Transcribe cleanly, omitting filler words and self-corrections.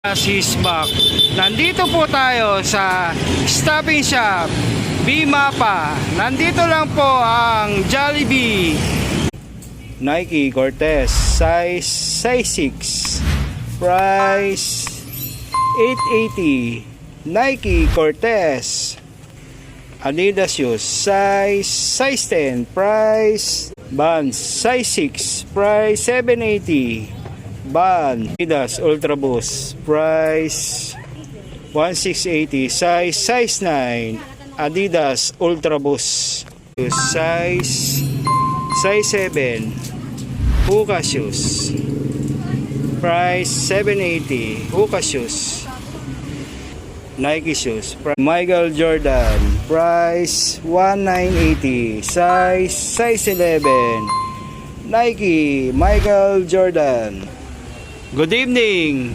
Is back. Nandito po tayo sa Stop and Shop Bimapa. Nandito lang po ang Jollibee. Nike Cortez size 6, price 880. Nike Cortez. Adidas shoes size 10, price Vans size 6, price 780. Ban Adidas Ultra Boost, price 1680. Size 9 Adidas Ultra Boost. Size 7 Hoka shoes, price 780. Hoka shoes. Nike shoes, Michael Jordan, price 1980. Size 11 Nike Michael Jordan. Good evening.